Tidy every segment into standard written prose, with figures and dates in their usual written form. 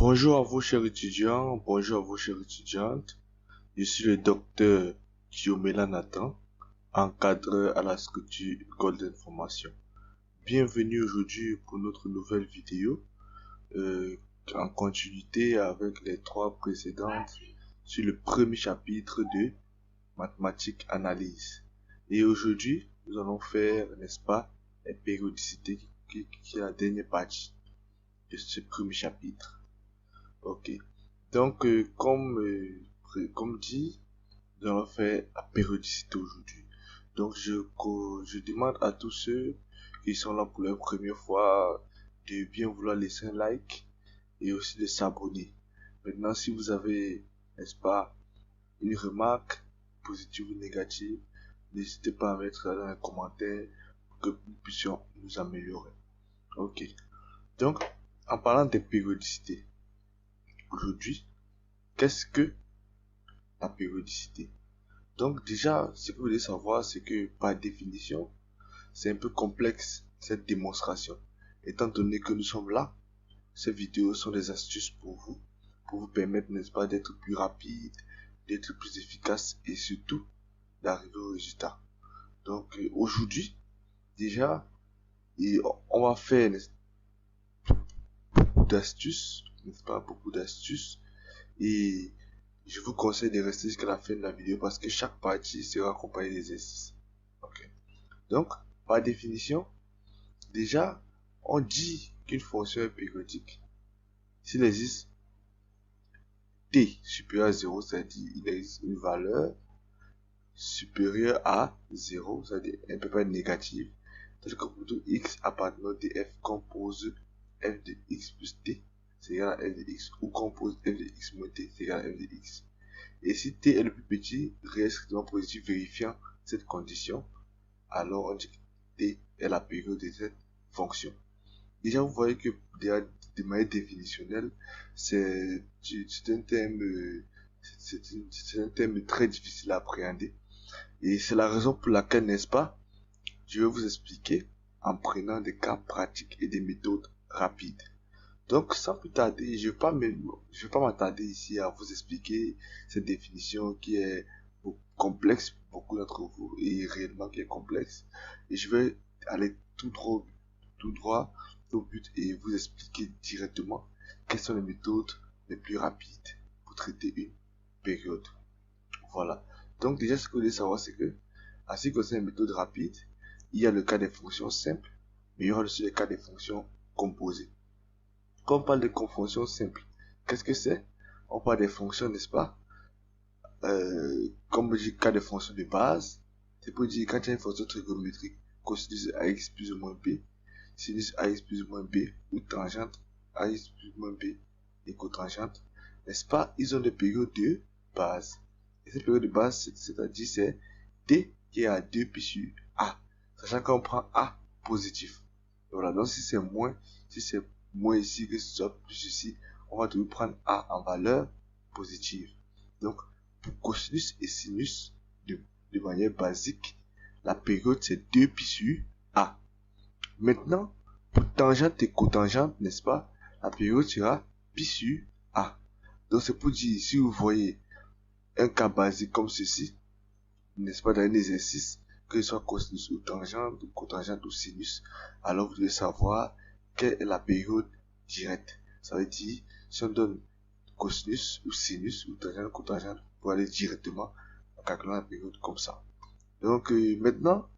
Bonjour à vous, chers étudiants, bonjour à vous, chères étudiantes. Je suis le docteur Diomela Nathan, encadreur à la structure Golden Formation. Bienvenue aujourd'hui pour notre nouvelle vidéo, en continuité avec les trois précédentes sur le premier chapitre de mathématiques analyse. Et aujourd'hui, nous allons faire, n'est-ce pas, les périodicités qui est la dernière partie de ce premier chapitre. Ok. Donc, comme dit, nous allons faire la périodicité aujourd'hui. Donc, je demande à tous ceux qui sont là pour la première fois de bien vouloir laisser un like et aussi de s'abonner. Maintenant, si vous avez, n'est-ce pas, une remarque positive ou négative, n'hésitez pas à mettre dans les commentaires pour que nous puissions nous améliorer. Ok. Donc, en parlant des périodicités, aujourd'hui, qu'est-ce que la périodicité? Donc déjà, ce que vous devez savoir, c'est que par définition, c'est un peu complexe cette démonstration. Étant donné que nous sommes là, ces vidéos sont des astuces pour vous permettre, n'est-ce pas, d'être plus rapide, d'être plus efficace et surtout d'arriver au résultat. Donc aujourd'hui, déjà, on va faire beaucoup d'astuces, n'est-ce pas, beaucoup d'astuces. Et je vous conseille de rester jusqu'à la fin de la vidéo parce que chaque partie sera accompagnée d'exercices. Ok. Donc, par définition, déjà, on dit qu'une fonction est périodique s'il existe t supérieur à 0, c'est-à-dire il existe une valeur supérieure à 0, c'est-à-dire elle ne peut pas être négative, tel que pour tout x appartenant de f compose f de x plus t, c'est égal à f de x, ou compose f de x moins t, c'est égal à f de x. Et si t est le plus petit, réel strictement positif vérifiant cette condition, alors on dit que t est la période de cette fonction. Déjà, vous voyez que de manière définitionnelle, c'est un terme très difficile à appréhender. Et c'est la raison pour laquelle, n'est-ce pas, je vais vous expliquer en prenant des cas pratiques et des méthodes rapides. Donc, sans plus tarder, je vais pas m'attarder ici à vous expliquer cette définition qui est complexe pour beaucoup d'entre vous et réellement qui est complexe. Et je vais aller tout droit au but et vous expliquer directement quelles sont les méthodes les plus rapides pour traiter une période. Voilà. Donc, déjà, ce que vous devez savoir, c'est que, en ce qui concerne les méthodes rapides, il y a le cas des fonctions simples, mais il y aura aussi le cas des fonctions composées. Quand on parle de fonctions simples, qu'est-ce que c'est? On parle des fonctions, n'est-ce pas? Comme je dis, cas de fonctions de base, c'est pour dire quand il y a une fonction trigonométrique, cosinus ax plus ou moins b, sinus ax plus ou moins b, ou tangente ax plus ou moins b et cotangente, n'est-ce pas? Ils ont des périodes de base. Et cette période de base, c'est-à-dire c'est t qui est à 2 pi sur a, sachant qu'on prend a positif. Voilà, donc si c'est moins ici que ce soit plus ici, on va devoir prendre a en valeur positive. Donc, pour cosinus et sinus, de manière basique, la période c'est 2 pi sur a. Maintenant, pour tangente et cotangente, n'est-ce pas, la période sera pi sur a. Donc c'est pour dire, si vous voyez un cas basique comme ceci, n'est-ce pas, dans un exercice, que ce soit cosinus ou tangente, ou cotangente ou sinus, alors vous devez savoir quelle est la période directe. Ça veut dire, si on donne cosinus ou sinus ou tangente ou cotangente, pour aller directement en calculant la période comme ça. Donc maintenant,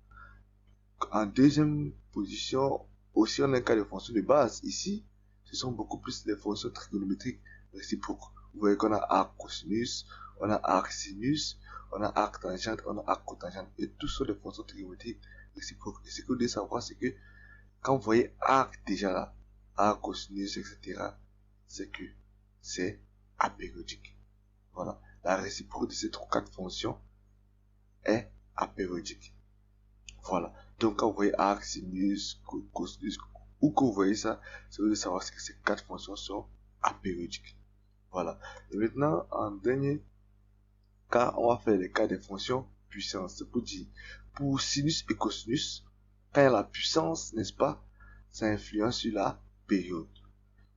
en deuxième position, aussi on a un cas de fonction de base. Ici, ce sont beaucoup plus les fonctions trigonométriques réciproques. Vous voyez qu'on a arc cosinus, on a arc sinus, on a arc tangente, on a arc cotangente. Et tout sont des fonctions trigonométriques réciproques. Et ce que vous devez savoir, c'est que quand vous voyez arc déjà là, arc cosinus, etc., c'est que c'est apériodique. Voilà. La réciproque de ces quatre fonctions est apériodique. Voilà. Donc, quand vous voyez arc, sinus, cosinus, ou que vous voyez ça, c'est de savoir que ces quatre fonctions sont apériodiques. Voilà. Et maintenant, en dernier cas, on va faire les cas des fonctions puissance. C'est pour dire, pour sinus et cosinus, quand il y a la puissance, n'est-ce pas, ça influence sur la période.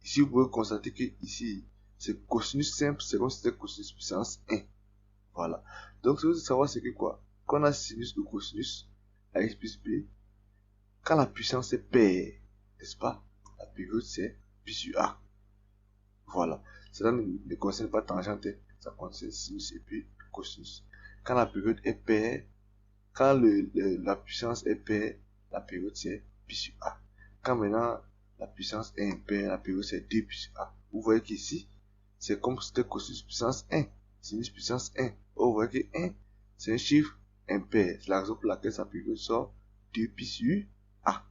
Ici, vous pouvez constater que ici, c'est cosinus simple, c'est comme si c'était cosinus puissance 1. Voilà. Donc, ce que vous devez savoir, c'est que quoi? Quand on a sinus ou cosinus, ax plus b, quand la puissance est paire, n'est-ce pas? La période, c'est pi sur a. Voilà. Cela ne concerne pas tangente, ça concerne sinus et puis cosinus. Quand la période est paire, quand la puissance est paire, la période c'est pi sur a. Quand maintenant la puissance est impaire, la période c'est 2 pi sur a. Vous voyez qu'ici, c'est comme si c'était cosinus puissance 1, sinus puissance 1. Vous voyez que 1, c'est un chiffre impair. C'est la raison pour laquelle sa période sort 2 pi sur a.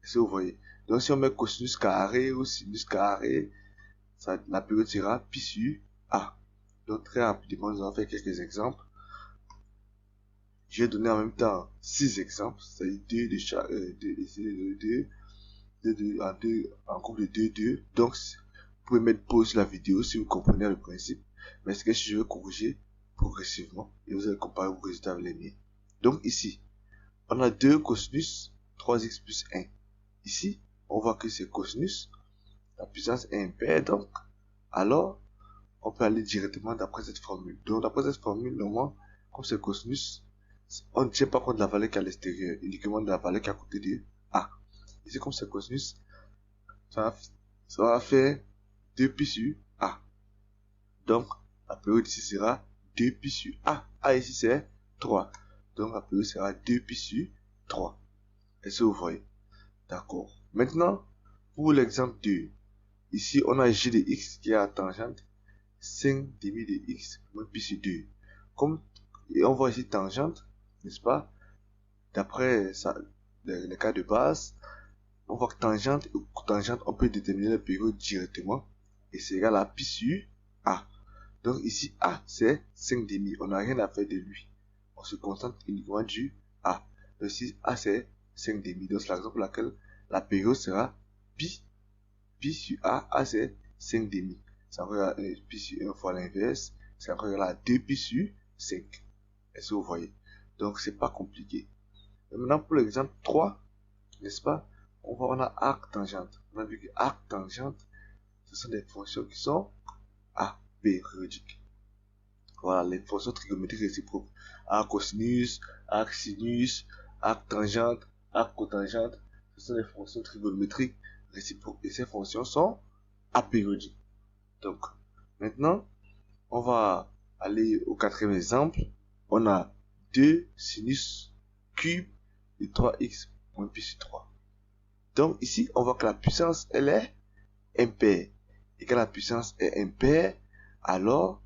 Est-ce que vous voyez? Donc si on met cosinus carré ou sinus carré, la période sera pi sur a. Donc très rapidement, nous allons faire quelques exemples. Je vais donner en même temps 6 exemples, c'est-à-dire 2 de chaque, en groupe de 2, 2. Donc, vous pouvez mettre pause sur la vidéo si vous comprenez le principe. Mais c'est que si je vais corriger progressivement et vous allez comparer vos résultats avec les miens. Donc ici, on a 2 cosinus 3x plus 1. Ici, on voit que c'est cosinus, la puissance est impaire, donc, alors, on peut aller directement d'après cette formule. Donc, d'après cette formule, normalement, comme c'est cosinus, on ne tient pas compte de la valeur qui est à l'extérieur, uniquement de la valeur qui est à côté de a. Ici, comme c'est cosinus, ça va faire 2 pi sur a. Donc, la période ici sera 2 pi sur a. A ici, c'est 3. Donc, la période sera 2 pi sur 3. Est-ce que vous voyez? D'accord. Maintenant, pour l'exemple 2, ici, on a g de x qui est à tangente 5 demi de x moins pi sur 2. Comme, et on voit ici tangente, n'est-ce pas? D'après les cas de base, on voit que tangente et cotangente, on peut déterminer la période directement. Et c'est égal à pi sur a. Donc ici, a, c'est 5 demi. On n'a rien à faire de lui. On se concentre uniquement du a. Donc ici, a, c'est 5 demi. Donc c'est la raison pour laquelle la période sera pi sur a. A, c'est 5 demi. Ça va pi sur 1 fois l'inverse. Ça va égal à 2 pi sur 5. Est-ce que vous voyez? Donc c'est pas compliqué. Et maintenant pour l'exemple 3, n'est-ce pas? On a arc tangente. On a vu que arc tangente, ce sont des fonctions qui sont apériodiques. Voilà, les fonctions trigonométriques réciproques. Arc cosinus, arc sinus, arc tangente, arc cotangente, ce sont des fonctions trigonométriques réciproques. Et ces fonctions sont apériodiques. Donc, maintenant, on va aller au quatrième exemple. On a 2 sinus cube de 3x moins pi sur 3. Donc ici, on voit que la puissance, elle est impaire. Et quand la puissance est impaire, alors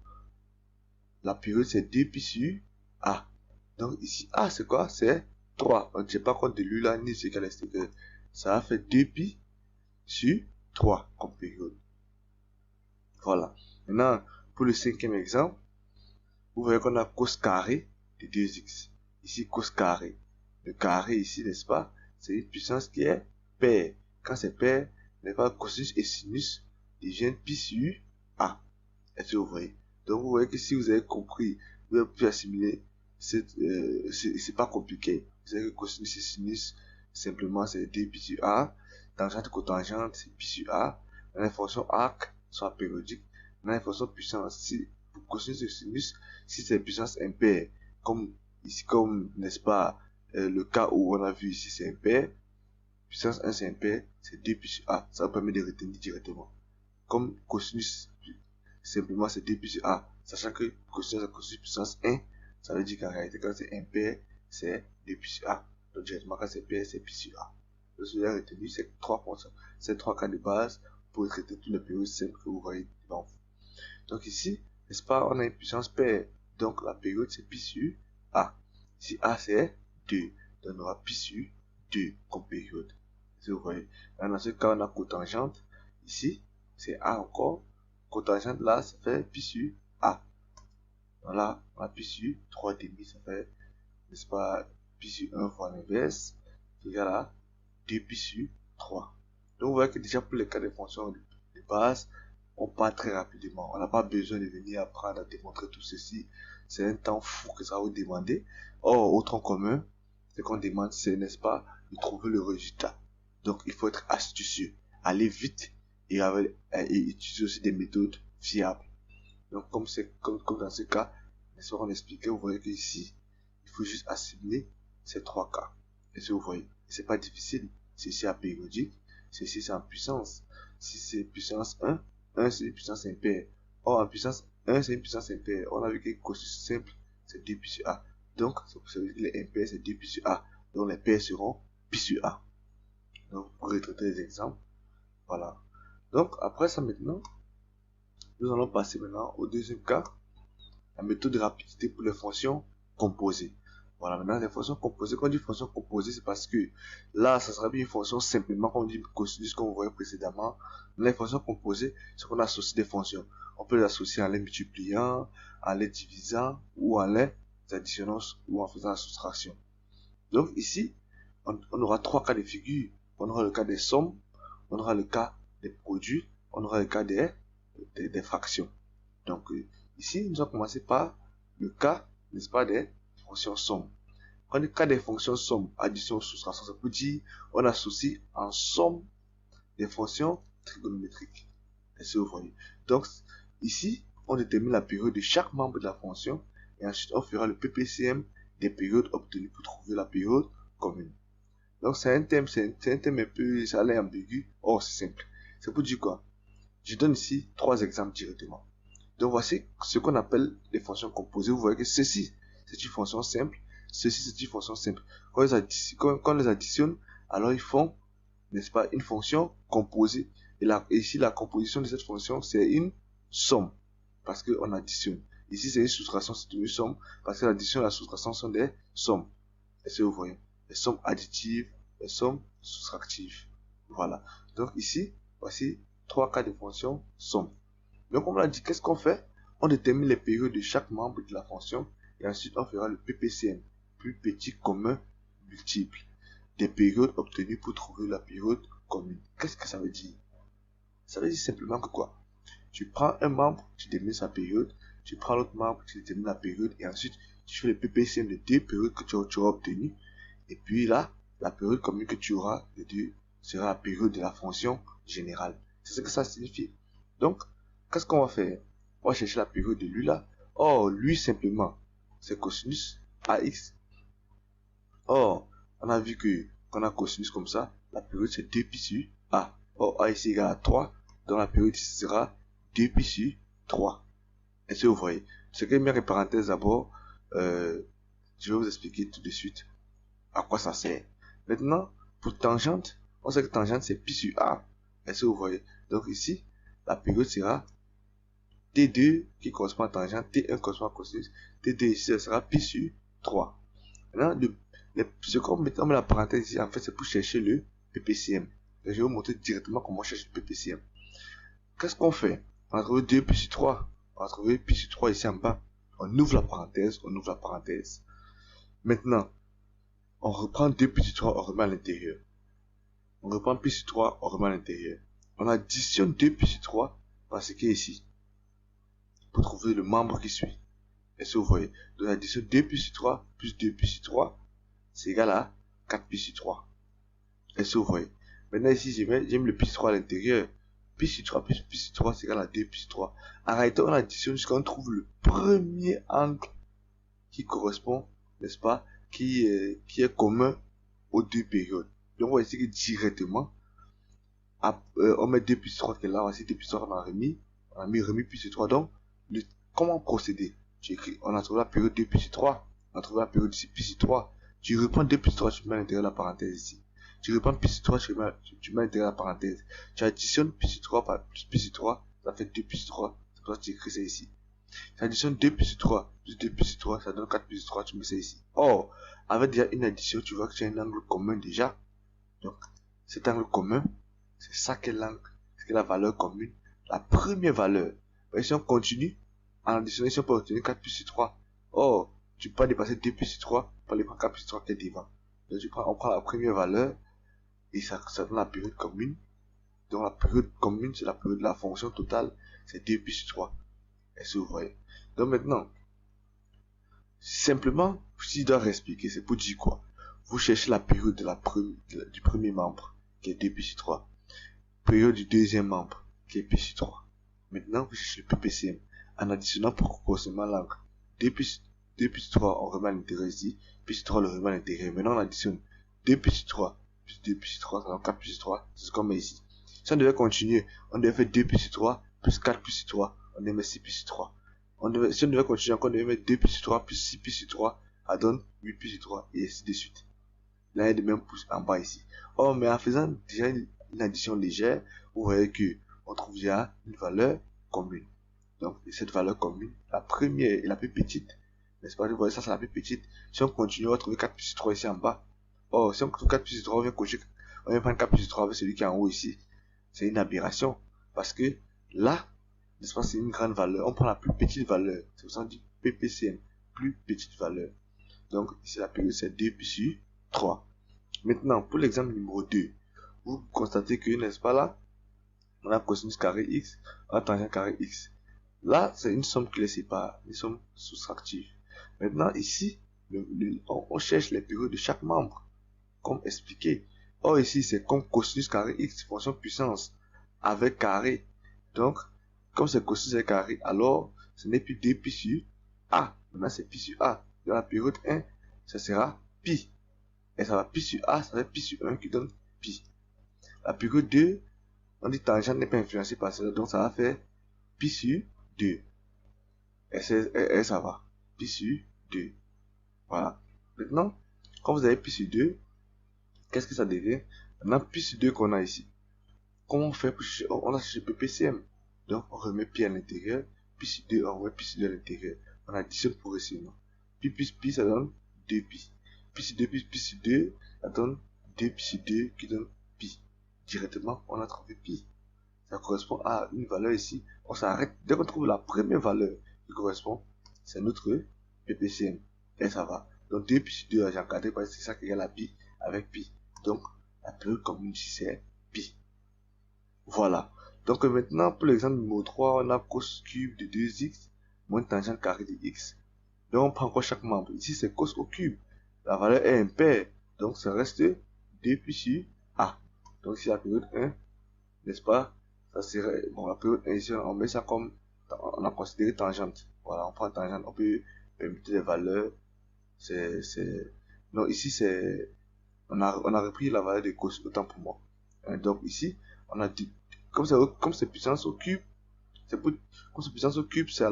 la période c'est 2 pi sur a. Donc ici, a c'est quoi? C'est 3. On ne tient pas compte de lui là, ni ce qu'elle est. Ça va faire 2 pi sur 3 comme période. Voilà. Maintenant, pour le cinquième exemple, vous voyez qu'on a cos carré de 2x. Ici, cos carré. Le carré ici, n'est-ce pas? C'est une puissance qui est paire. Quand c'est paire, n'est pas cosinus et sinus deviennent pi sur a. Est-ce que vous voyez? Donc vous voyez que si vous avez compris, vous avez pu assimiler, c'est pas compliqué. Vous savez que cosinus et sinus, simplement c'est 2 pi sur a. Tangente et cotangente, c'est pi sur a. Dans les fonctions arc sont apériodiques. Dans les fonctions puissance, si pour cosinus et sinus, si c'est puissance impaire, comme ici, comme n'est-ce pas, le cas où on a vu ici c'est impair, puissance 1 c'est impair, c'est 2 pi sur a. Ça vous permet de retenir directement. Comme cosinus, simplement c'est 2 pi sur a. Sachant que cosinus puissance 1, ça veut dire qu'en réalité, quand c'est impair, c'est 2 pi sur a. Donc directement, quand c'est pair, c'est pi sur a. Donc ce que j'ai retenu, c'est 3 fonctions. C'est 3 cas de base pour traiter toutes les périodes simples que vous voyez devant vous. Donc ici, n'est-ce pas, on a une puissance paire. Donc la période, c'est pi sur a. Ici, a, c'est 2. Donc on aura pi sur 2 comme période. Si vous voyez. Dans ce cas, on a cotangente. Ici, c'est a encore. Cotangente là, ça fait pi sur a. Donc là, on a pi sur 3 demi, ça fait, n'est-ce pas, pi sur 1 fois l'inverse, c'est égal à 2 pi sur 3. Donc vous voyez que déjà pour les cas de fonctions de base, on part très rapidement. On n'a pas besoin de venir apprendre à démontrer tout ceci. C'est un temps fou que ça va vous demander. Or, au tronc commun, ce qu'on demande, c'est, n'est-ce pas, de trouver le résultat. Donc il faut être astucieux, aller vite et utiliser aussi des méthodes fiables. Donc, comme dans ce cas, on expliquait, vous voyez que ici, il faut juste assimiler ces trois cas. Et si vous voyez, c'est pas difficile. Ceci est périodique, ceci c'est en puissance. Si c'est puissance 1 c'est une puissance impaire. Or, en puissance 1, c'est une puissance impaire. On a vu que cosinus simple, c'est 2 pi sur A. Donc, c'est pour ça que les impairs, c'est 2 pi sur A. Donc, les paires seront pi sur A. Donc, pour retraiter les exemples, voilà. Donc, après ça, maintenant, nous allons passer maintenant au deuxième cas, la méthode de rapidité pour les fonctions composées. Voilà, maintenant, les fonctions composées, quand on dit fonctions composées, c'est parce que là, ça sera bien une fonction simplement, comme on dit cosinus, comme vous voyez précédemment. Les fonctions composées, c'est qu'on associe des fonctions. On peut les associer en les multipliant, en les divisant, ou en les additionnant, ou en faisant la soustraction. Donc, ici, on aura trois cas de figure. On aura le cas des sommes, on aura le cas des produits, on aura le cas des fractions. Donc, ici, nous allons commencer par le cas, n'est-ce pas, des fonctions sommes. Quand le cas des fonctions sommes, addition, soustraction, ça peut dire, on associe en somme des fonctions trigonométriques. Est-ce que vous voyez? Donc, ici, on détermine la période de chaque membre de la fonction, et ensuite, on fera le PPCM des périodes obtenues pour trouver la période commune. Donc, c'est un thème un peu, ça a l'air ambigu. Or, c'est simple. C'est pour dire quoi? Je donne ici trois exemples directement. Donc, voici ce qu'on appelle les fonctions composées. Vous voyez que ceci, c'est une fonction simple. Ceci, c'est une fonction simple. Quand on les additionne, alors ils font, n'est-ce pas, une fonction composée. Et ici, la composition de cette fonction, c'est une somme. Parce qu'on additionne. Ici, c'est une soustraction, c'est une somme. Parce que l'addition et la soustraction sont des sommes. Est-ce que vous voyez? Les sommes additives, les sommes soustractives. Voilà. Donc ici, voici trois cas de fonction somme. Donc on l'a dit, qu'est-ce qu'on fait? On détermine les périodes de chaque membre de la fonction et ensuite on fera le PPCM, plus petit commun multiple, des périodes obtenues pour trouver la période commune. Qu'est-ce que ça veut dire? Ça veut dire simplement que quoi? Tu prends un membre, tu détermines sa période, tu prends l'autre membre, tu détermines la période et ensuite tu fais le PPCM de deux périodes que tu auras obtenues. Et puis là, la période commune que tu auras de deux sera la période de la fonction générale. C'est ce que ça signifie. Donc, qu'est-ce qu'on va faire? On va chercher la période de lui là. Or, lui simplement, c'est cosinus AX. Or, on a vu que quand on a cosinus comme ça, la période c'est 2 pi sur A. Or, A ici égale à 3, donc la période ici sera 2 pi sur 3. Est-ce que vous voyez? Ce que je mets en parenthèse d'abord, je vais vous expliquer tout de suite à quoi ça sert. Maintenant, pour tangente, on sait que tangente c'est pi sur A. Est-ce que vous voyez? Donc ici, la période sera T2 qui correspond à tangente, T1 correspond à cosinus, T2 ici ça sera pi sur 3. Maintenant, ce qu'on met la parenthèse ici, en fait, c'est pour chercher le PPCM. Donc, je vais vous montrer directement comment chercher le PPCM. Qu'est-ce qu'on fait? On va trouver 2 pi sur 3. On va trouver pi sur 3 ici en bas. On ouvre la parenthèse, on ouvre la parenthèse. Maintenant, on reprend 2 pi sur 3, on remet à l'intérieur. On reprend pi sur 3, on remet à l'intérieur. On additionne 2 pi sur 3 par ce qui est ici. Pour trouver le membre qui suit. Est-ce que vous voyez? Donc, l'addition 2 pi sur 3 plus 2 pi sur 3, c'est égal à 4 pi sur 3. Est-ce que vous voyez? Maintenant, ici, j'ai mis le pi sur 3 à l'intérieur. Pi sur 3 plus pi sur 3, c'est égal à 2 pi sur 3. En réalité, on additionne jusqu'à on trouve le premier angle qui correspond, n'est-ce pas, qui est commun aux deux périodes. Donc, on va essayer que directement, on met 2 pi sur 3 qui est là, voici 2 pi sur 3 on a remis pi sur 3. Donc, comment procéder? On a trouvé la période 2 pi sur 3, on a trouvé la période pi sur 3. Tu reprends 2 pi sur 3, tu mets à l'intérieur de la parenthèse ici. Tu reprends pi sur 3, tu mets à l'intérieur de la parenthèse. Tu additionnes pi sur 3 par plus pi sur 3, ça fait 2 pi sur 3. C'est pour ça que tu écris ça ici. Tu additionnes 2 pi sur 3 plus 2 pi sur 3, ça donne 4 pi sur 3, tu mets ça ici. Or, avec déjà une addition, tu vois que tu as un angle commun déjà. Donc, cet angle commun, c'est ça qu'est l'angle, c'est la valeur commune. La première valeur. Mais si on continue, en additionnant, si on peut obtenir 4 pi sur 3. Or, tu peux pas dépasser 2 pi sur 3, pour aller prendre 4 pi sur 3 qui est devant. Donc, on prend la première valeur, et ça donne la période commune. Donc, la période commune, c'est la période de la fonction totale, c'est 2 pi sur 3. Est-ce que vous voyez? Donc, maintenant, simplement, si je dois réexpliquer, c'est pour dire quoi? Vous cherchez la période du premier membre, qui est 2 pi sur 3. période du deuxième membre, qui est P sur 3. Maintenant, vous cherchez le PPCM. En additionnant proportionnellement l'angle. 2 plus 3, on remet à l'intérieur ici. P sur 3, le remet à l'intérieur. Maintenant, on additionne 2 plus sur 3, plus 2 plus sur 3, ça donne 4 plus sur 3. C'est ce qu'on met ici. Si on devait continuer, on devait faire 2 plus sur 3, plus 4 plus sur 3. On devait mettre 6 plus sur 3. Si on devait continuer encore, on devait mettre 2 plus sur 3, plus 6 plus sur 3. Ça donne 8 plus sur 3, et ainsi de suite. Là, il y a de même pouces en bas ici. Oh, mais en faisant déjà une addition légère, vous voyez que on trouve déjà une valeur commune. Donc, cette valeur commune, la première et la plus petite, n'est-ce pas? Vous voyez, ça, c'est la plus petite. Si on continue, on va trouver 4 plus sur 3 ici en bas. Oh, si on trouve 4 plus sur 3, on vient cocher, on vient prendre 4 plus sur 3 avec celui qui est en haut ici. C'est une aberration. Parce que là, n'est-ce pas, c'est une grande valeur. On prend la plus petite valeur. C'est pour ça qu'on dit PPCM, plus petite valeur. Donc, ici, la période, c'est 2 plus sur 3. Maintenant, pour l'exemple numéro 2, vous constatez que, n'est-ce pas là, on a cosinus carré x, on a tangente carré x. Là, c'est une somme qui les sépare, une somme soustractive. Maintenant, ici, on cherche les périodes de chaque membre, comme expliqué. Or, ici, c'est comme cosinus carré x, fonction puissance, avec carré. Donc, comme c'est cosinus avec carré, alors, ce n'est plus 2 pi sur a. Maintenant, c'est pi sur a. Dans la période 1, ça sera pi. Et ça va pi sur a, ça va pi sur 1 qui donne pi. La période 2, on dit tangente n'est pas influencée par ça, donc ça va faire pi sur 2. Et ça va. Pi sur 2. Voilà. Maintenant, quand vous avez pi sur 2, qu'est-ce que ça devient? Maintenant, pi sur 2 qu'on a ici. Comment on fait pour chercher? On a cherché PPCM. Donc, on remet pi à l'intérieur. Pi sur 2, on remet pi sur 2 à l'intérieur. On additionne progressivement. Pi plus pi, ça donne 2 pi. Pi sur 2 plus pi sur 2, ça donne 2 pi sur 2 qui donne pi. Directement, on a trouvé pi. Ça correspond à une valeur ici. On s'arrête. Dès qu'on trouve la première valeur qui correspond, c'est notre PPCM. Et ça va. Donc 2 pi sur 2, j'ai encadré parce que c'est ça qui égale à pi avec pi. Donc, la période commune ici, c'est pi. Voilà. Donc maintenant, pour l'exemple numéro 3, on a cos cube de 2x moins tangente carré de x. Donc on prend encore chaque membre. Ici, c'est cos au cube. La valeur est impaire. Donc ça reste 2 pi sur a. Donc ici, la période 1, n'est-ce pas? Ça serait, bon, la période 1, ici, on met ça comme, on a considéré tangente. Voilà, on prend tangente, on peut mettre des valeurs. Non, ici, on a repris la valeur de cos, autant pour moi. Donc ici, on a dit, comme c'est puissance au cube, comme c'est puissance au cube, c'est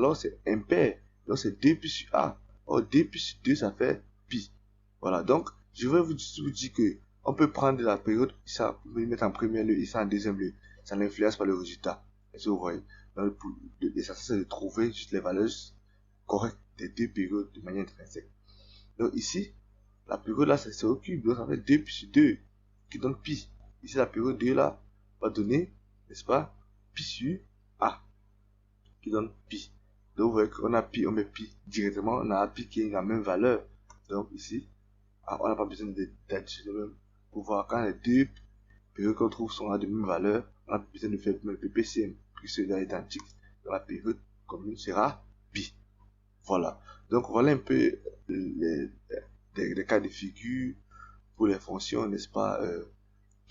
impair. Donc c'est 2 pi sur a. Or 2 pi sur 2, ça fait pi. Voilà, donc je vais vous dire que on peut prendre la période, ça, vous mettre en premier lieu et ça en deuxième lieu. Ça n'influence pas le résultat. Est-ce que vous voyez? Et ça, c'est de trouver juste les valeurs correctes des deux périodes de manière intrinsèque. Donc ici, la période là, c'est au cube. Donc ça fait 2 pi sur 2 qui donne pi. Ici, la période 2 là va donner, n'est-ce pas, pi sur a qui donne pi. Donc vous voyez qu'on a pi, on met pi directement, on a pi qui est la même valeur. Donc ici, on n'a pas besoin d'additionner pour voir quand les deux périodes qu'on trouve sont à de même valeur, on a besoin de faire le PPCM, puisque c'est identique. Donc la période commune sera pi. Voilà. Donc voilà un peu les cas de figure pour les fonctions, n'est-ce pas,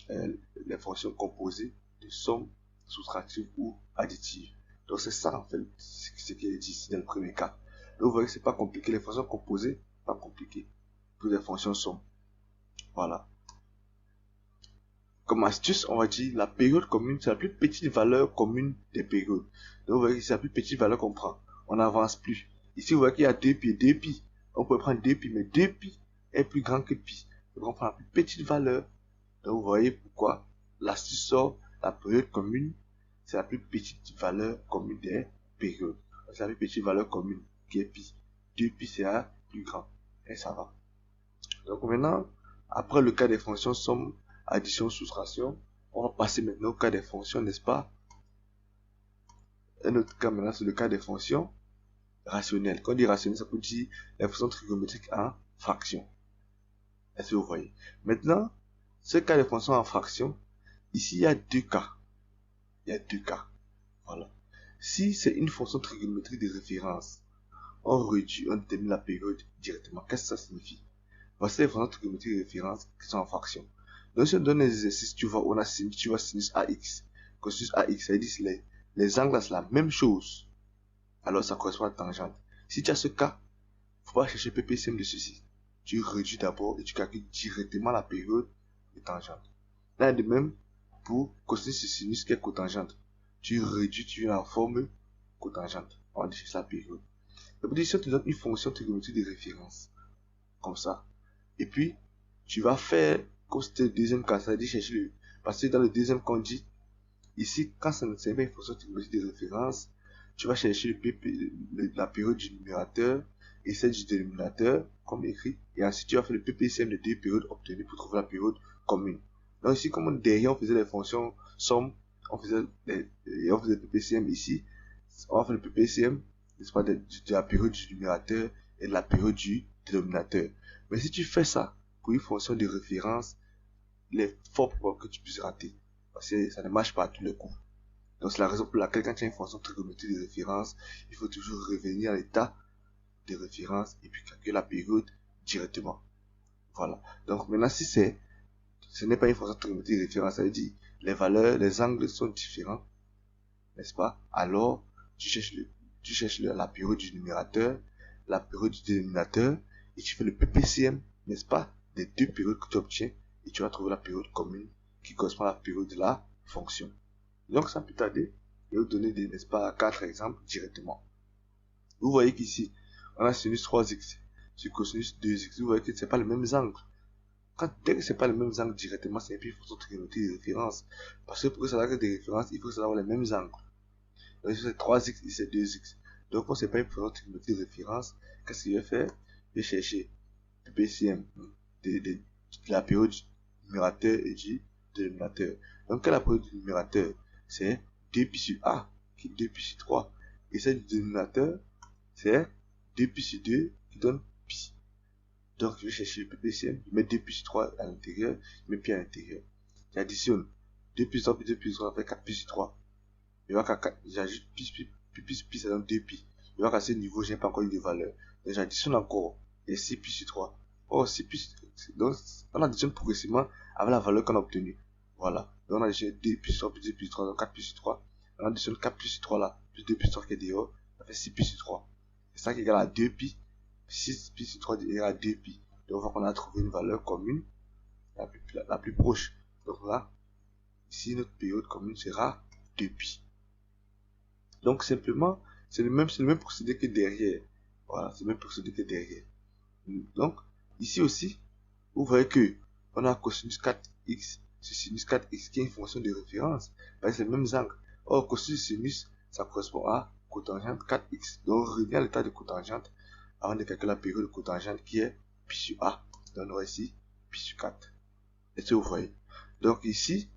les fonctions composées de somme, soustractive ou additive. Donc c'est ça en fait ce qui est dit ici dans le premier cas. Donc vous voyez que c'est pas compliqué, les fonctions composées, pas compliqué. Pour les fonctions sommes. Voilà. Comme astuce, on va dire la période commune, c'est la plus petite valeur commune des périodes. Donc vous voyez que c'est la plus petite valeur qu'on prend. On n'avance plus. Ici vous voyez qu'il y a 2 pi et 2 pi. On peut prendre 2 pi, mais 2 pi est plus grand que pi. Donc on prend la plus petite valeur. Donc vous voyez pourquoi l'astuce sort, la période commune, c'est la plus petite valeur commune des périodes. C'est la plus petite valeur commune qui est pi. 2 pi c'est la plus grand. Et ça va. Donc maintenant, après le cas des fonctions somme, addition, soustraction, on va passer maintenant au cas des fonctions, n'est-ce pas? Un autre cas maintenant, c'est le cas des fonctions rationnelles. Quand on dit rationnelles, ça peut dire les fonctions trigonométriques en fraction. Est-ce que vous voyez? Maintenant, ce cas des fonctions en fraction, ici il y a deux cas. Il y a deux cas. Voilà. Si c'est une fonction trigonométrique de référence, on réduit, on détermine la période directement. Qu'est-ce que ça signifie? Voici les fonctions trigonométriques de référence qui sont en fraction. Donc si on donne les exercices, tu vois, on a sinus, tu vois sinus AX. cosinus AX, ça dit les angles, c'est la même chose. Alors, ça correspond à la tangente. Si tu as ce cas, il ne faut pas chercher PPCM de ceci. Tu réduis d'abord et tu calcules directement la période de tangente. Là, de même, pour cosinus et sinus qui est cotangente, tu réduis, tu viens en forme cotangente. On va chercher la période. La position te donne une fonction trigonométrique de référence. Comme ça. Et puis, tu vas faire, comme c'était le deuxième cas, ça veut dire chercher le. Parce que dans le deuxième qu'on dit, ici, quand ça ne sert pas une fonction trigonométrique de référence, tu vas chercher la période du numérateur et celle du dénominateur, comme écrit. Et ensuite, tu vas faire le PPCM de deux périodes obtenues pour trouver la période commune. Donc ici, comme derrière, on faisait les fonctions somme, on faisait le PPCM ici. On va faire le PPCM, n'est-ce pas, de la période du numérateur et de la période du dénominateur. Mais si tu fais ça pour une fonction de référence, il est fort probable que tu puisses rater. Parce que ça ne marche pas à tous les coups. Donc c'est la raison pour laquelle quand tu as une fonction trigonométrique de référence, il faut toujours revenir à l'état de référence et puis calculer la période directement. Voilà. Donc maintenant si ce n'est pas une fonction trigonométrique de référence, ça veut dire les valeurs, les angles sont différents, n'est-ce pas? Alors tu cherches la période du numérateur, la période du dénominateur et tu fais le PPCM, n'est-ce pas, des deux périodes que tu obtiens et tu vas trouver la période commune qui correspond à la période de la fonction. Donc sans plus tarder, je vais vous donner n'est-ce pas, 4 exemples directement. Vous voyez qu'ici, on a sinus 3x sur cosinus 2x. Vous voyez que ce n'est pas les mêmes angles. Dès que ce n'est pas les mêmes angles directement, c'est une fonction trigonométrique de référence. Parce que pour que ça ait des références, il faut savoir les mêmes angles. Donc ici c'est 3x et c'est 2x. Donc quand ce n'est pas une fonction trigonométrique de référence, qu'est-ce qu'il va faire? Je vais chercher le PCM de la période du numérateur et du dénominateur. Donc quelle est la période du numérateur? C'est 2pi sur a qui est 2pi sur 3. Et celle du dénominateur, c'est 2pi sur 2 qui donne pi. Donc je vais chercher le PPCM, je mets 2pi sur 3 à l'intérieur, je mets pi à l'intérieur. J'additionne 2pi sur 3 puis 2pi sur 3, ça fait 4pi sur 3. Je vois qu'à 4, j'ajoute pi, ça donne 2pi. Je vois qu'à ce niveau, je n'ai pas encore eu de valeur. Donc j'additionne encore, et 6pi sur 3. Oh, 6pi sur 3. Donc on additionne progressivement avec la valeur qu'on a obtenue. Voilà. Donc on additionne 2pi sur 3 plus 2pi sur 3, donc 4pi sur 3. On additionne 4pi sur 3 là, plus 2pi sur 3 qui est dehors, ça fait 6pi sur 3. C'est ça qui est égal à 2pi. 6pi sur 3 est égal à 2pi. Donc on voit qu'on a trouvé une valeur commune la plus proche. Donc là, ici notre période commune sera 2pi. Donc simplement, c'est le même procédé que derrière. Voilà, c'est le même procédé que derrière. Donc, ici aussi, vous voyez que on a cosinus 4x sur sinus 4x qui est une fonction de référence. Parce que c'est les mêmes angles. Or, cosinus sinus, ça correspond à cotangente 4x. Donc, on revient à l'état de cotangente avant de calculer la période de cotangente qui est pi sur a. Donc, on aura ici pi sur 4. Est-ce que vous voyez? Donc, ici,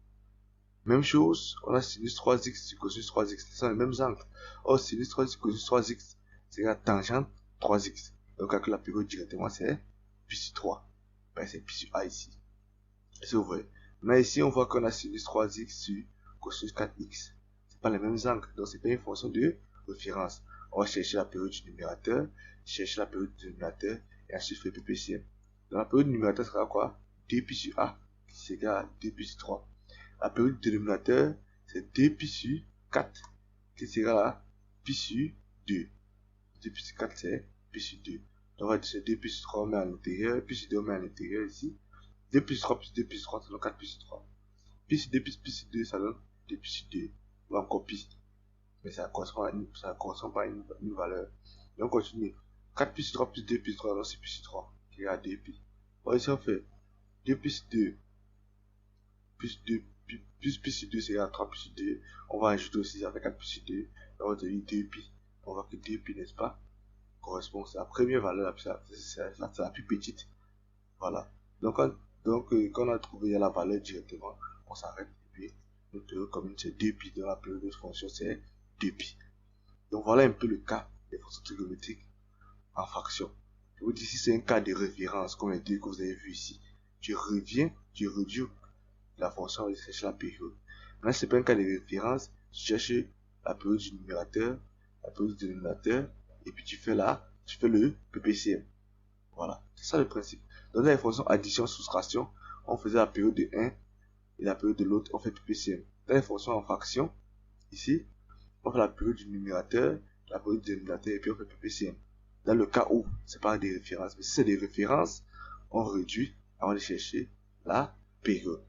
même chose, on a sinus 3x sur cosinus 3x. Ce sont les mêmes angles. Or, sinus 3x sur cosinus 3x, c'est la tangente 3x. Donc, calculer la période directement, c'est pi sur 3. Ben, c'est pi sur a ici. Est-ce que vous voyez? Mais ici, on voit qu'on a sinus 3x sur cosinus 4x. C'est pas les mêmes angles. Donc, c'est pas une fonction de référence. On va chercher la période du numérateur, chercher la période du dénominateur, et ensuite faire PPCM. Donc, la période du numérateur sera quoi? 2pi sur a, qui est égal à 2pi sur 3. La période du dénominateur, c'est 2pi sur 4, qui est égal à pi sur 2. 2pi sur 4, c'est pi sur 2. Donc, on va dire 2pi sur 3, on met à l'intérieur, pi sur 2, on met à l'intérieur ici. 2pi sur 3 plus 2pi sur 3, ça donne 4pi sur 3. Pi sur 2 plus pi sur 2, ça donne 2pi sur 2. On va encore pi. Mais ça ne correspond pas à une valeur. Donc, on continue. 4pi sur 3 plus 2pi sur 3, donc c'est pi sur 3, qui est à 2pi. Bon, ici, on fait 2pi sur 2 plus 2 plus pi sur 2, c'est égal à 3 pi sur 2. On va ajouter aussi, ça fait 4 pi sur 2. On va obtenir 2pi. On voit que 2pi, n'est-ce pas, correspond, c'est la première valeur, c'est la plus petite. Voilà. Donc, quand on a trouvé la valeur directement, on s'arrête. Et puis, notre période commune, c'est 2pi. Donc, la période de fonction, c'est 2pi. Donc, voilà un peu le cas des fonctions trigonométriques en fraction. Je vous dis, si c'est un cas de référence, comme les deux que vous avez vu ici, tu reviens, tu réduis la fonction et tu cherches la période. Maintenant, si ce n'est pas un cas de référence, tu cherches la période du numérateur, la période du dénominateur, et puis tu fais le PPCM. Voilà, c'est ça le principe. Dans les fonctions addition, soustraction, on faisait la période de 1 et la période de l'autre, on fait PPCM. dans les fonctions en fraction, ici, on fait la période du numérateur, la période du dénominateur, et puis on fait PPCM. Dans le cas où c'est pas des références, mais si c'est des références, on réduit avant de chercher la période.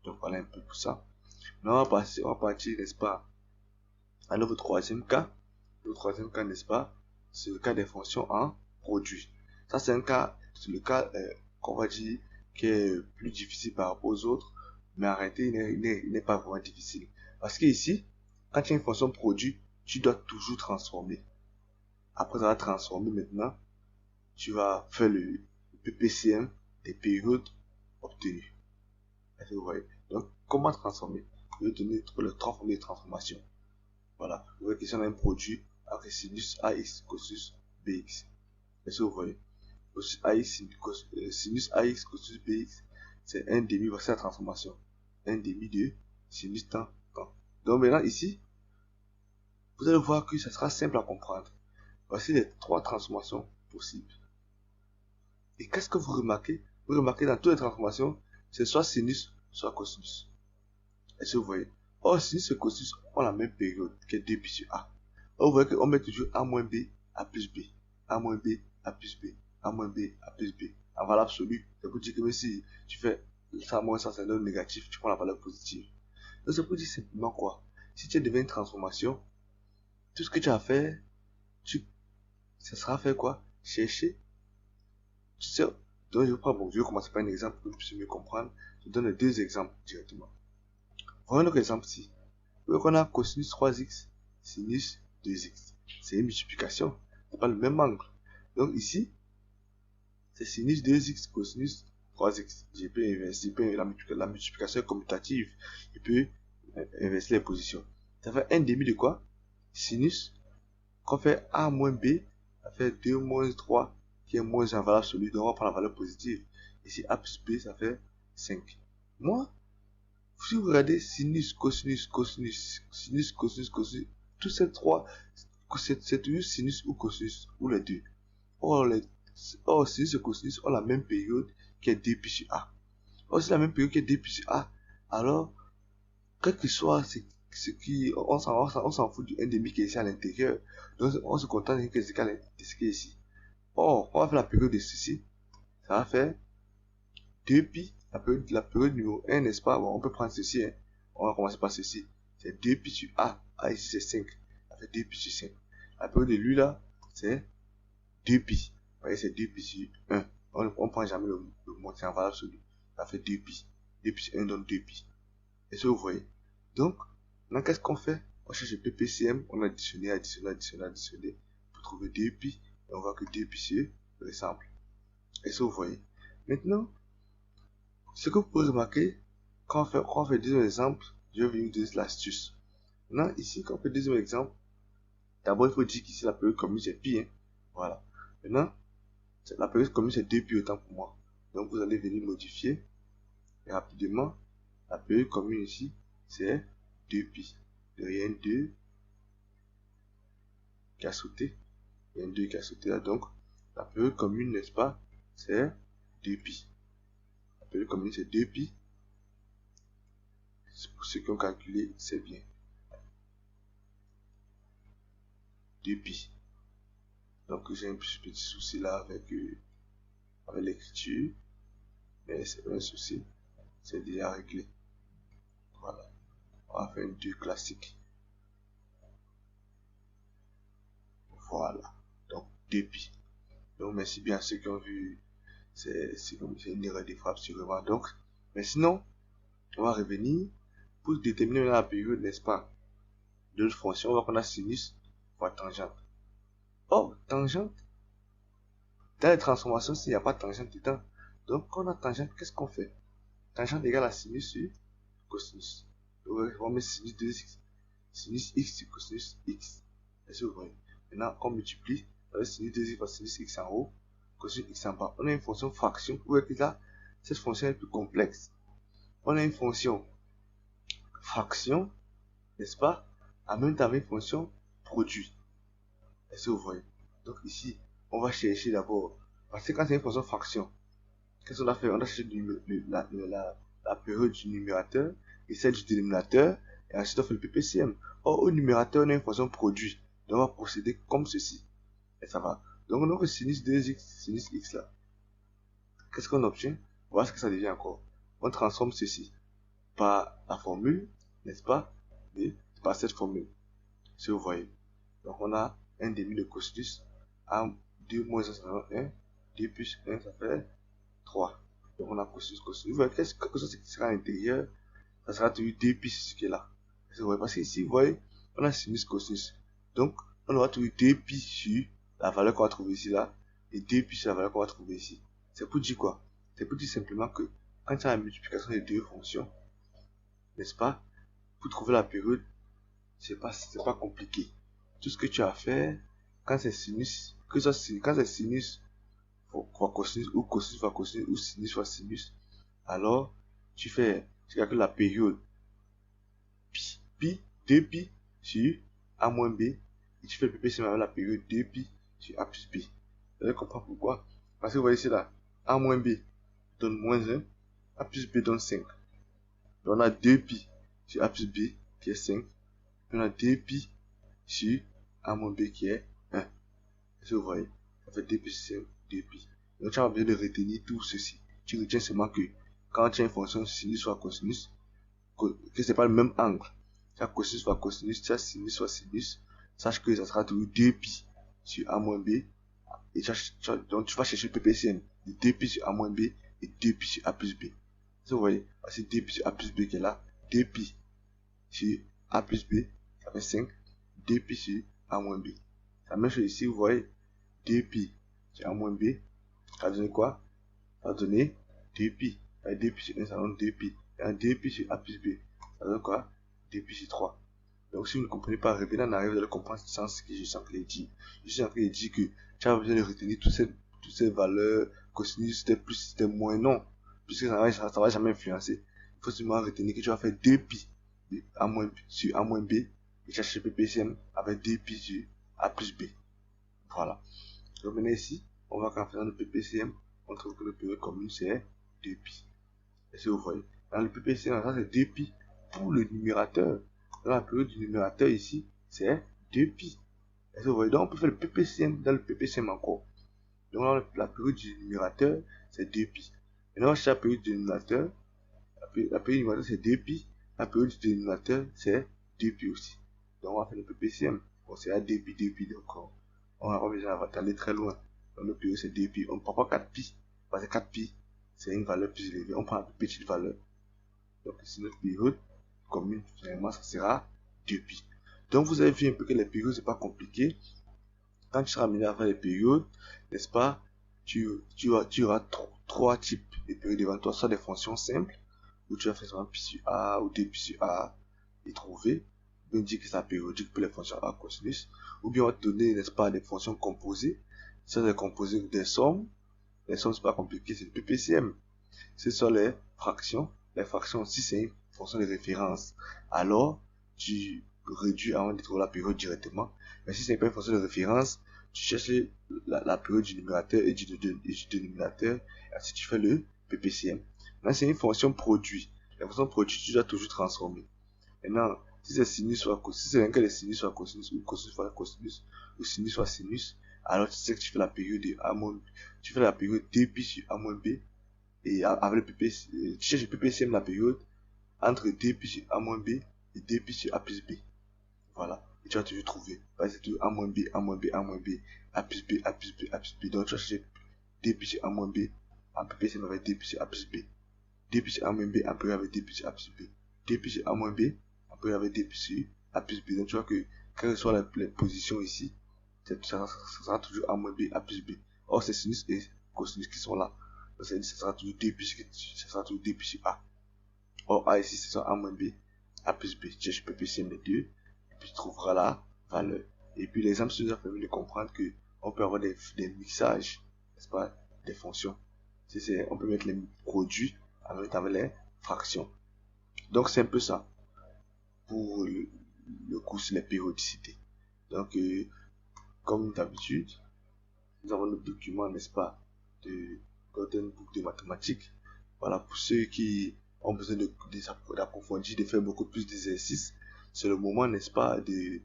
Donc voilà un peu pour ça. Maintenant, on va partir, n'est-ce pas, à notre troisième cas. Le troisième cas, n'est-ce pas, c'est le cas des fonctions en produit. Ça, c'est le cas qu'on va dire qui est plus difficile par rapport aux autres, mais en réalité, il n'est pas vraiment difficile. Parce que ici, quand tu as une fonction produit, tu dois toujours transformer. Après avoir transformé maintenant, tu vas faire le PPCM des périodes obtenues. Vous voyez. Donc, comment transformer? Je vais donner les trois formes de transformation. Voilà. Vous voyez qu'ici on a un produit avec sinus AX cosinus BX. Est-ce que vous voyez? Sinus AX cosinus BX, c'est 1 demi, voici la transformation. 1 demi de sinus temps. Donc maintenant ici, vous allez voir que ça sera simple à comprendre. Voici les trois transformations possibles. Et qu'est-ce que vous remarquez? Vous remarquez dans toutes les transformations, c'est soit sinus, soit cosinus. Est-ce que vous voyez? Or, sinus et cosinus ont la même période, qui est 2 pi sur A. Or, vous voyez qu'on met toujours A moins B, A plus B. A moins B, A plus B. A moins B, A plus B. En valeur absolue, c'est pour dire que même si tu fais ça moins ça, c'est un nombre négatif, tu prends la valeur positive. Donc, c'est pour dire simplement quoi? Si tu devais une transformation, tout ce que tu as fait, ça sera fait quoi? Chercher. Tu sais, donc je vais commencer par un exemple pour que tu puisses mieux comprendre. Je donne deux exemples directement. Voyons notre exemple ici. Vous voyez qu'on a cosinus 3x, sinus 2x. C'est une multiplication. C'est pas le même angle. Donc ici, c'est sinus 2x, cosinus 3x. Je peux inverser, la multiplication est commutative. Je peux inverser les positions. Ça fait 1 demi de quoi? Sinus, qu'on fait a moins b, ça fait 2 moins 3, qui est moins en valeur absolue. Donc on va prendre la valeur positive. Ici, a plus b, ça fait 5. Moi, si vous regardez sinus, cosinus, cosinus, sinus, cosinus, cosinus, tous ces trois, c'est toujours sinus ou cosinus, ou les deux. Or, sinus et cosinus ont la même période qui est 2 pi sur A. Or, c'est la même période qui est 2 pi sur A. Alors, quel que soit ce qui, on s'en fout du 1 demi qui est ici à l'intérieur. Donc, on se contente de ce qui est ici. Or, on va faire la période de ceci. Ça va faire 2 pi, la période numéro 1, n'est-ce pas? Bon, on peut prendre ceci, hein. On va commencer par ceci. C'est 2 pi sur A. A ici c'est 5. Ça fait 2 pi sur 5. La période de lui là, c'est 2 pi. Vous voyez, c'est 2 pi sur 1. On ne prend jamais le monté en valeur absolue. Ça fait 2 pi. 2 pi sur 1 donne 2 pi. Est-ce que vous voyez? Donc, maintenant, qu'est-ce qu'on fait? On cherche le PPCM, on additionne, pour trouver 2 pi. Et on voit que 2 pi c'est le simple. Est-ce que vous voyez? Maintenant, ce que vous pouvez remarquer, quand on fait deuxième exemple, je vais vous donner l'astuce. Maintenant, ici, quand on fait deuxième exemple, d'abord, il faut dire qu'ici, la période commune, c'est pi, hein. Voilà. Maintenant, la période commune, c'est 2 pi autant pour moi. Donc, vous allez venir modifier. Et rapidement, la période commune ici, c'est 2 pi. Il y a un 2 qui a sauté. Il y a un 2 qui a sauté là. Donc, la période commune, n'est-ce pas, c'est 2 pi. La période commune, c'est 2 pi. Pour ceux qui ont calculé, c'est bien. 2 pi. Donc j'ai un petit souci là avec l'écriture. Mais c'est pas un souci. C'est déjà réglé. Voilà. On va faire une 2 classique. Voilà. Donc 2 pi. Donc merci bien à ceux qui ont vu. C'est une erreur de frappe sûrement. Donc, mais sinon, on va revenir pour déterminer la période, n'est-ce pas, de notre fonction. On va prendre sinus fois tangente. Oh, tangente. Dans les transformations, s'il n'y a pas de tangente dedans. Donc, quand on a tangente, qu'est-ce qu'on fait? Tangente égale à sinus sur cosinus. Donc, on met sinus 2x. Sinus x sur cosinus x. Est-ce que vous voyez? Maintenant, on multiplie avec sinus 2x par sinus x en haut, cosinus x en bas. On a une fonction fraction. Vous voyez que là, cette fonction est plus complexe. On a une fonction fraction, n'est-ce pas? En même temps, une fonction produit. Est-ce que vous voyez? Donc ici, on va chercher d'abord. Parce que quand c'est une fonction fraction, qu'est-ce qu'on a fait? On a cherché la période du numérateur et celle du dénominateur, et ensuite on fait le PPCM. Or, au numérateur, on a une fonction produit. Donc, on va procéder comme ceci. Et ça va. Donc, notre sinus 2x, sinus x là, qu'est-ce qu'on obtient? Voilà ce que ça devient encore. On transforme ceci par la formule, n'est-ce pas? Et par cette formule. Si vous voyez. Donc, on a un demi de cosinus à 2 moins 1, ça fait 1. 2 plus 1, ça fait 3. Donc, on a cosinus, cosinus. Vous voyez, quelque chose qui sera à l'intérieur, ça sera toujours 2 pi sur ce qui est là. Vous voyez, parce que ici, vous voyez, on a sinus, cosinus. Donc, on aura toujours 2 pi sur la valeur qu'on va trouver ici, là, et 2 pi sur la valeur qu'on va trouver ici. C'est pour dire quoi? C'est pour dire simplement que quand tu as la multiplication des deux fonctions, n'est-ce pas, pour trouver la période, c'est pas compliqué. Tout ce que tu as à faire, quand c'est sinus, quand c'est sinus fois cosinus, ou cosinus fois cosinus, ou sinus fois sinus, alors tu calcules la période pi, 2pi sur a moins b, et tu fais le PPCM avec la période 2pi sur a plus b. Vous allez comprendre pourquoi. Parce que vous voyez ici là, a moins b donne moins 1, a plus b donne 5. Donc on a 2pi sur a plus b qui est 5, et on a 2pi sur a moins b qui est 1. Est-ce que vous voyez? Ça fait 2pi sur 5, 2pi. Donc tu as besoin de retenir tout ceci. Tu retiens seulement que quand tu as une fonction sinus soit cosinus, que c'est pas le même angle. Tu as cosinus fois cosinus, tu as sinus soit sinus, sache que ça sera toujours 2pi sur a moins b, et donc tu vas chercher le PPCM de 2pi sur a moins b et 2pi sur a plus b. Vous voyez, c'est 2pi sur a plus b qui est là, 2pi sur a plus b, ça fait 5, 2pi sur a moins b. La même chose ici, vous voyez, 2pi sur a moins b, ça va donner quoi? Ça va donner 2pi. 2pi sur 1, ça donne 2pi. Et un 2pi sur a plus b, ça donne quoi? 2pi sur 3. Donc si vous ne comprenez pas, revenez en arrière, vous allez comprendre sans ce que je suis en train de dire. Je suis en train de dire que tu as besoin de retenir toutes ces valeurs, cosinus, c'était plus, c'était moins, non. Puisque ça va jamais influencer. Il faut seulement retenir que tu vas faire 2pi sur a moins b, et chercher le PPCM avec 2pi sur a plus b. Voilà. Donc maintenant ici, on voit qu'en faisant le PPCM, on trouve que le période commune c'est 2pi. Est-ce que vous voyez? Dans le PPCM, ça c'est 2pi pour le numérateur. Dans la période du numérateur ici, c'est 2pi. Est-ce que vous voyez? Donc on peut faire le PPCM dans le PPCM encore. Donc là, la période du numérateur, c'est 2pi. Maintenant, chez la période du dénominateur, la période du numérateur c'est 2pi. La période du dénominateur, c'est 2pi aussi. Donc on va faire le PPCM. Bon, c'est à 2pi, 2pi, donc on n'a pas besoin d'aller très loin. Donc le période c'est 2pi. On ne prend pas 4pi. Parce que 4pi, c'est une valeur plus élevée. On prend la plus petite valeur. Donc ici, notre période commune, finalement, ça sera 2pi. Donc vous avez vu un peu que les périodes, c'est pas compliqué. Quand tu seras amené à faire les périodes, n'est-ce pas, tu auras trois types de périodes devant toi, soit des fonctions simples, où tu vas faire seulement pi sur a ou 2pi sur a et trouver, ou bien dire que c'est périodique pour les fonctions a cosinus, ou bien on va te donner, n'est-ce pas, des fonctions composées, ça c'est composé des sommes. Les sommes c'est pas compliqué, c'est le PPCM. Ce sont les fractions aussi c'est une fonction de référence. Alors, tu réduis avant de trouver la période directement. Mais si c'est pas une fonction de référence, tu cherches la période du numérateur et du dénominateur, et ainsi tu fais le PPCM. Là, c'est une fonction produit. La fonction produit, tu dois toujours transformer. Maintenant, si c'est sinus soit cosinus, si c'est un cas de sinus soit cosinus, ou cosinus soit cosinus, ou sinus soit sinus, alors tu sais que tu fais la période de a moins, tu fais la période 2pi sur a moins b, et avec le PPCM, tu cherches le PPCM la période entre 2pi sur a moins b et 2pi sur a plus b. Voilà. Et tu vas toujours trouver. Par exemple, a moins b, a moins b, a moins b, a plus b, a plus b, a plus b. Donc tu vas chercher 2pi sur a moins b, en PPCM avec 2pi sur a plus b. 2pi sur a moins b, en période avec 2pi sur a plus b. 2pi sur a moins b, en période avec 2pi sur a plus b. Donc tu vois que, quelles que soient les positions ici, ça sera toujours a moins b, a plus b. Or, c'est sinus et cosinus qui sont là. Donc, ça sera toujours 2pi sur a. Or, a ici, ce sera a moins b, a plus b. Tu cherches PPCM les deux, et puis tu trouveras la valeur. Et puis, l'exemple nous a permis de comprendre que on peut avoir des mixages, n'est-ce pas, des fonctions. On peut mettre les produits avec les fractions. Donc, c'est un peu ça pour le cours sur les périodicités. Donc, comme d'habitude, nous avons le document, n'est-ce pas, de Golden Book de mathématiques. Voilà, pour ceux qui ont besoin d'approfondir, de faire beaucoup plus d'exercices, c'est le moment, n'est-ce pas, de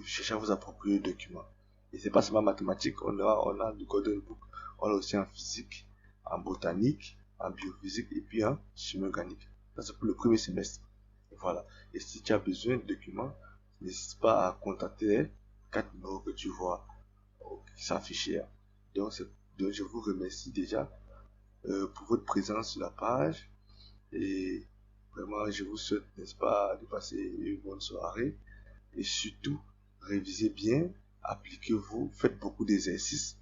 chercher à vous approprier le document. Et c'est pas seulement en mathématiques, on a du Golden Book, on l'a aussi en physique, en botanique, en biophysique et puis en chimie organique. Ça, c'est pour le premier semestre. Et voilà. Et si tu as besoin de documents, n'hésite pas à contacter les 4 numéros que tu vois s'afficher. Donc, je vous remercie déjà pour votre présence sur la page. Et vraiment, je vous souhaite, n'est-ce pas, de passer une bonne soirée. Et surtout, révisez bien, appliquez-vous, faites beaucoup d'exercices.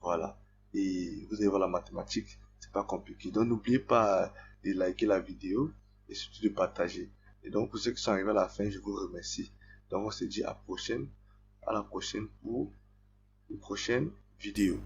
Voilà. Et vous allez voir la mathématique, c'est pas compliqué. Donc, n'oubliez pas de liker la vidéo et surtout de partager. Et donc, pour ceux qui sont arrivés à la fin, je vous remercie. Donc, on se dit à la prochaine pour une prochaine vidéo.